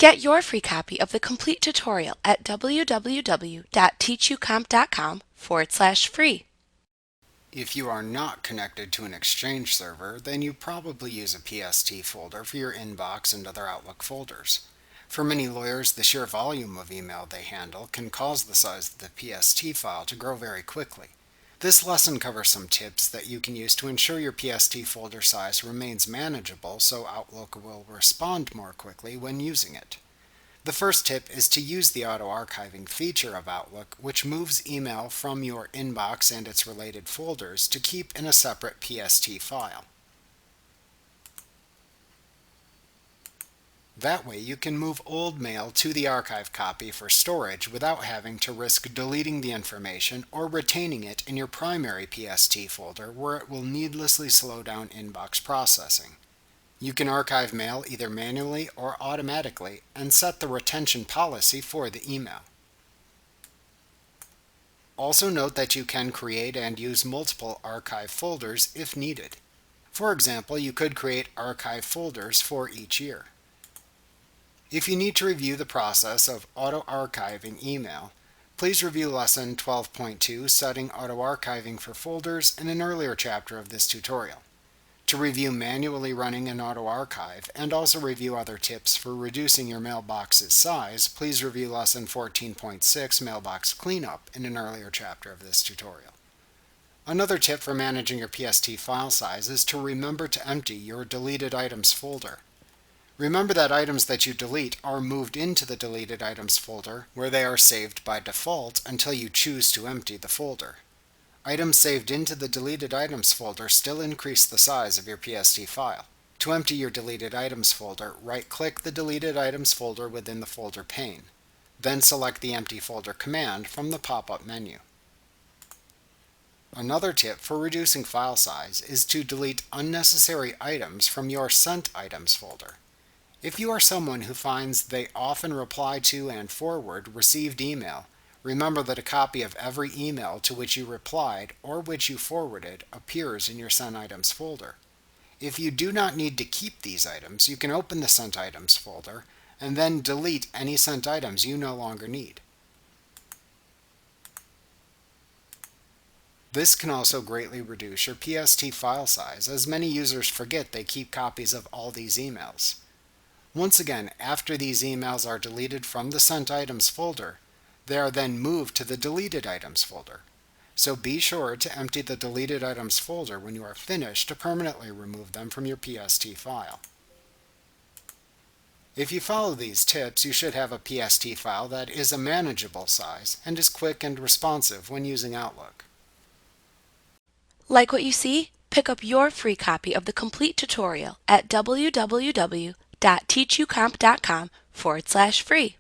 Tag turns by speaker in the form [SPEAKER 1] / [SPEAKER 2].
[SPEAKER 1] Get your free copy of the complete tutorial at www.teachucomp.com/free.
[SPEAKER 2] If you are not connected to an Exchange server, then you probably use a PST folder for your inbox and other Outlook folders. For many lawyers, the sheer volume of email they handle can cause the size of the PST file to grow very quickly. This lesson covers some tips that you can use to ensure your PST folder size remains manageable so Outlook will respond more quickly when using it. The first tip is to use the auto-archiving feature of Outlook, which moves email from your inbox and its related folders to keep in a separate PST file. That way you can move old mail to the archive copy for storage without having to risk deleting the information or retaining it in your primary PST folder where it will needlessly slow down inbox processing. You can archive mail either manually or automatically and set the retention policy for the email. Also note that you can create and use multiple archive folders if needed. For example, you could create archive folders for each year. If you need to review the process of auto-archiving email, please review Lesson 12.2, Setting Auto-Archiving for Folders, in an earlier chapter of this tutorial. To review manually running an auto-archive and also review other tips for reducing your mailbox's size, please review Lesson 14.6, Mailbox Cleanup, in an earlier chapter of this tutorial. Another tip for managing your PST file size is to remember to empty your deleted items folder. Remember that items that you delete are moved into the deleted items folder where they are saved by default until you choose to empty the folder. Items saved into the deleted items folder still increase the size of your PST file. To empty your deleted items folder, right-click the deleted items folder within the folder pane. Then select the empty folder command from the pop-up menu. Another tip for reducing file size is to delete unnecessary items from your sent items folder. If you are someone who finds they often reply to and forward received email, remember that a copy of every email to which you replied or which you forwarded appears in your Sent Items folder. If you do not need to keep these items, you can open the Sent Items folder and then delete any sent items you no longer need. This can also greatly reduce your PST file size, as many users forget they keep copies of all these emails. Once again, after these emails are deleted from the Sent Items folder, they are then moved to the Deleted Items folder. So be sure to empty the Deleted Items folder when you are finished to permanently remove them from your PST file. If you follow these tips, you should have a PST file that is a manageable size and is quick and responsive when using Outlook.
[SPEAKER 1] Like what you see? Pick up your free copy of the complete tutorial at www.teachucomp.com/free.